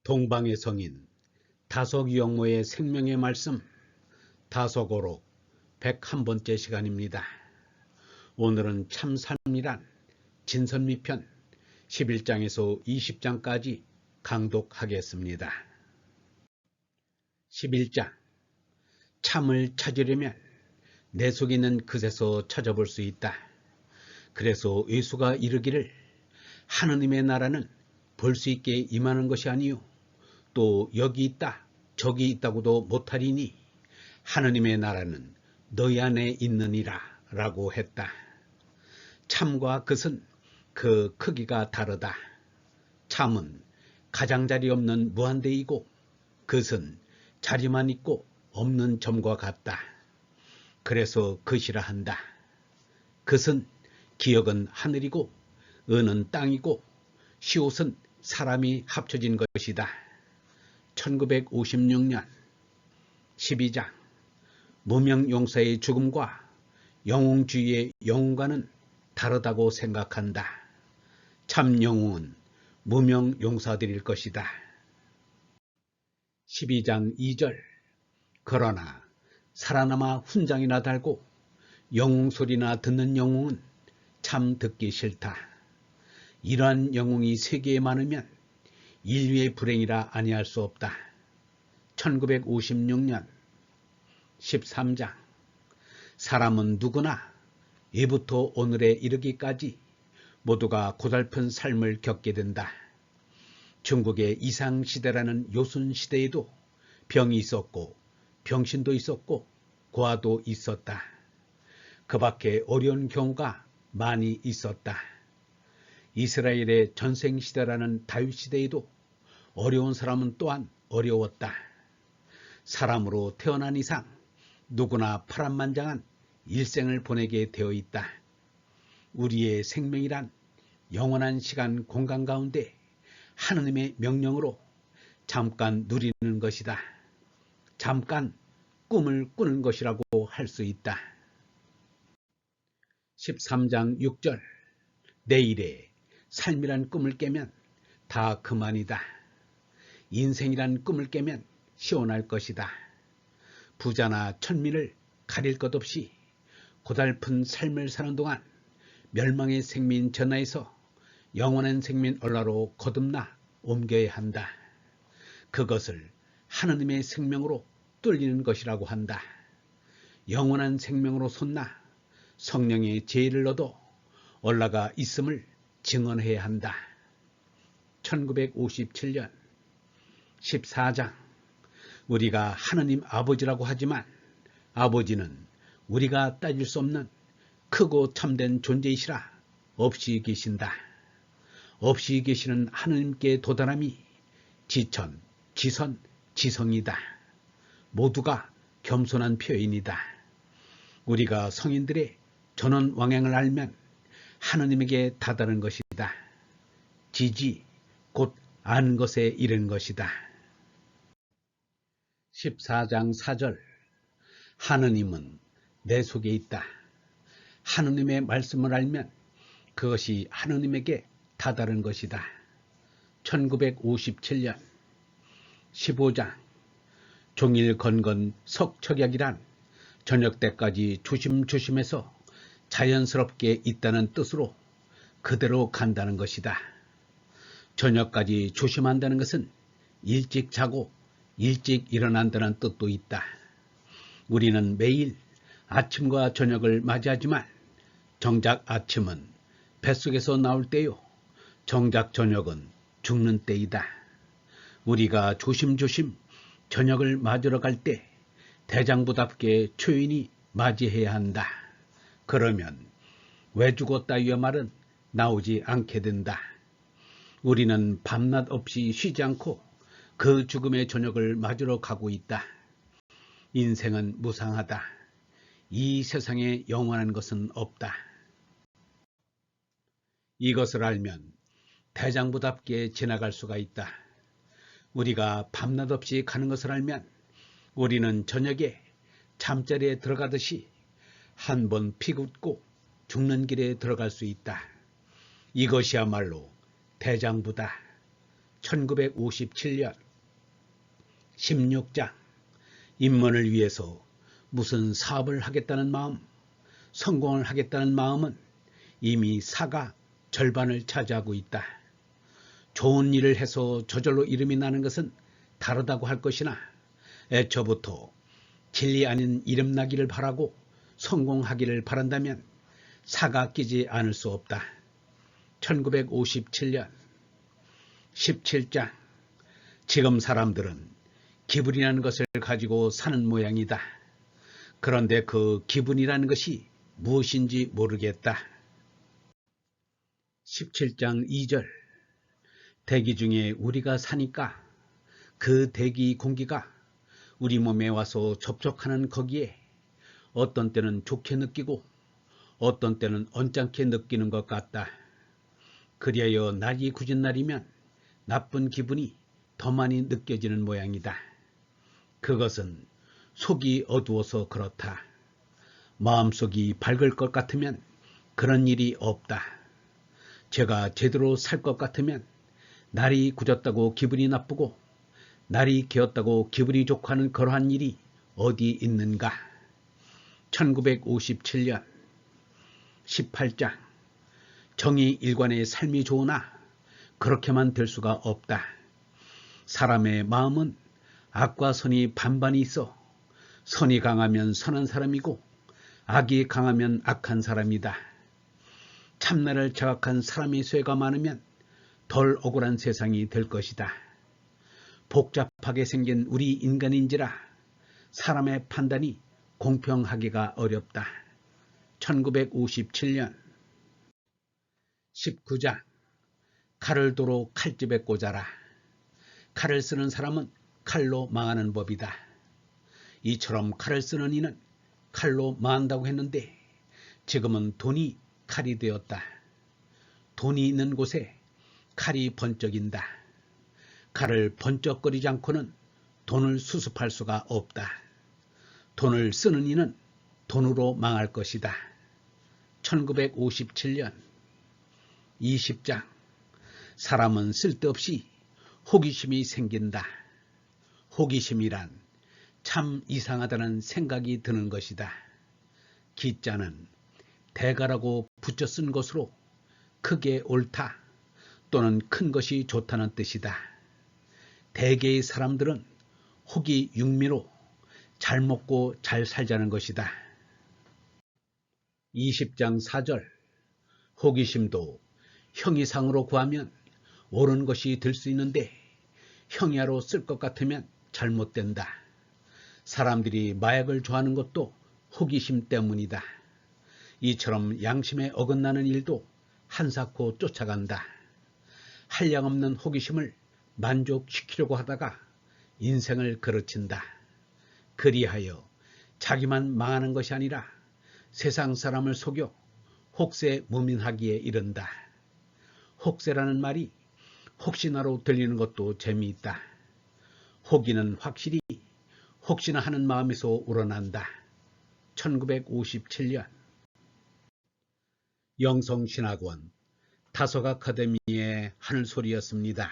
동방의 성인 다속영모의 생명의 말씀 다속어록 101번째 시간입니다. 오늘은 참삶이란 진선미편 11장에서 20장까지 강독하겠습니다. 11장 참을 찾으려면 내 속에 있는 그새서 찾아볼 수 있다. 그래서 예수가 이르기를 하느님의 나라는 볼 수 있게 임하는 것이 아니요 또 여기 있다 저기 있다고도 못하리니 하느님의 나라는 너희 안에 있느니라 라고 했다. 참과 것은 그 크기가 다르다. 참은 가장자리 없는 무한대이고 것은 자리만 있고 없는 점과 같다. 그래서 것이라 한다. 것은 기억은 하늘이고 은은 땅이고 시옷은 사람이 합쳐진 것이다. 1956년 12장 무명용사의 죽음과 영웅주의의 영웅과는 다르다고 생각한다. 참 영웅은 무명용사들일 것이다. 12장 2절 그러나 살아남아 훈장이나 달고 영웅 소리나 듣는 영웅은 참 듣기 싫다. 이러한 영웅이 세계에 많으면 인류의 불행이라 아니할 수 없다. 1956년 13장 사람은 누구나 예부터 오늘에 이르기까지 모두가 고달픈 삶을 겪게 된다. 중국의 이상시대라는 요순시대에도 병이 있었고 병신도 있었고 고아도 있었다. 그 밖에 어려운 경우가 많이 있었다. 이스라엘의 전생시대라는 다윗시대에도 어려운 사람은 또한 어려웠다. 사람으로 태어난 이상 누구나 파란만장한 일생을 보내게 되어 있다. 우리의 생명이란 영원한 시간 공간 가운데 하느님의 명령으로 잠깐 누리는 것이다. 잠깐 꿈을 꾸는 것이라고 할 수 있다. 13장 6절 내일에 삶이란 꿈을 깨면 다 그만이다. 인생이란 꿈을 깨면 시원할 것이다. 부자나 천민을 가릴 것 없이 고달픈 삶을 사는 동안 멸망의 생민 전하에서 영원한 생민 얼라로 거듭나 옮겨야 한다. 그것을 하느님의 생명으로 뚫리는 것이라고 한다. 영원한 생명으로 솟나 성령의 지혜를 얻어 올라가 있음을 증언해야 한다. 1957년 14장 우리가 하느님 아버지라고 하지만 아버지는 우리가 따질 수 없는 크고 참된 존재이시라 없이 계신다. 없이 계시는 하느님께 도달함이 지천, 지선, 지성이다. 모두가 겸손한 표현이다. 우리가 성인들의 전원 왕행을 알면 하느님에게 다다른 것이다. 지지 곧 아는 것에 이른 것이다. 14장 4절 하느님은 내 속에 있다. 하느님의 말씀을 알면 그것이 하느님에게 다다른 것이다. 1957년 15장 종일 건건 석척약이란 저녁 때까지 조심조심해서 자연스럽게 있다는 뜻으로 그대로 간다는 것이다. 저녁까지 조심한다는 것은 일찍 자고 일찍 일어난다는 뜻도 있다. 우리는 매일 아침과 저녁을 맞이하지만 정작 아침은 뱃속에서 나올 때요. 정작 저녁은 죽는 때이다. 우리가 조심조심 저녁을 맞으러 갈 때 대장부답게 초인이 맞이해야 한다. 그러면 왜 죽었다 이 말은 나오지 않게 된다. 우리는 밤낮 없이 쉬지 않고 그 죽음의 저녁을 맞으러 가고 있다. 인생은 무상하다. 이 세상에 영원한 것은 없다. 이것을 알면 대장부답게 지나갈 수가 있다. 우리가 밤낮 없이 가는 것을 알면 우리는 저녁에 잠자리에 들어가듯이 한 번 피긋고 죽는 길에 들어갈 수 있다. 이것이야말로 대장부다. 1957년 16장 인문을 위해서 무슨 사업을 하겠다는 마음, 성공을 하겠다는 마음은 이미 사가 절반을 차지하고 있다. 좋은 일을 해서 저절로 이름이 나는 것은 다르다고 할 것이나 애초부터 진리 아닌 이름 나기를 바라고 성공하기를 바란다면 사가 끼지 않을 수 없다. 1957년 17장 지금 사람들은 기분이라는 것을 가지고 사는 모양이다. 그런데 그 기분이라는 것이 무엇인지 모르겠다. 17장 2절 대기 중에 우리가 사니까 그 대기 공기가 우리 몸에 와서 접촉하는 거기에 어떤 때는 좋게 느끼고 어떤 때는 언짢게 느끼는 것 같다. 그리하여 날이 굳은 날이면 나쁜 기분이 더 많이 느껴지는 모양이다. 그것은 속이 어두워서 그렇다. 마음속이 밝을 것 같으면 그런 일이 없다. 제가 제대로 살 것 같으면 날이 굳었다고 기분이 나쁘고 날이 개었다고 기분이 좋고 하는 그러한 일이 어디 있는가. 1957년 18장 정의 일관의 삶이 좋으나 그렇게만 될 수가 없다. 사람의 마음은 악과 선이 반반이 있어 선이 강하면 선한 사람이고 악이 강하면 악한 사람이다. 참나를 자각한 사람의 쇠가 많으면 덜 억울한 세상이 될 것이다. 복잡하게 생긴 우리 인간인지라 사람의 판단이 공평하기가 어렵다. 1957년 19장 칼을 도로 칼집에 꽂아라. 칼을 쓰는 사람은 칼로 망하는 법이다. 이처럼 칼을 쓰는 이는 칼로 망한다고 했는데 지금은 돈이 칼이 되었다. 돈이 있는 곳에 칼이 번쩍인다. 칼을 번쩍거리지 않고는 돈을 수습할 수가 없다. 돈을 쓰는 이는 돈으로 망할 것이다. 1957년 20장 사람은 쓸데없이 호기심이 생긴다. 호기심이란 참 이상하다는 생각이 드는 것이다. 기자는 대가라고 붙여 쓴 것으로 크게 옳다 또는 큰 것이 좋다는 뜻이다. 대개의 사람들은 호기 육미로 잘 먹고 잘 살자는 것이다. 20장 4절 호기심도 형이상으로 구하면 옳은 것이 될 수 있는데 형이하로 쓸 것 같으면 잘못된다. 사람들이 마약을 좋아하는 것도 호기심 때문이다. 이처럼 양심에 어긋나는 일도 한사코 쫓아간다. 한량없는 호기심을 만족시키려고 하다가 인생을 그르친다. 그리하여 자기만 망하는 것이 아니라 세상 사람을 속여 혹세 무민하기에 이른다. 혹세라는 말이 혹시나로 들리는 것도 재미있다. 혹이는 확실히 혹시나 하는 마음에서 우러난다. 1957년 영성신학원 다속 아카데미의 하늘소리였습니다.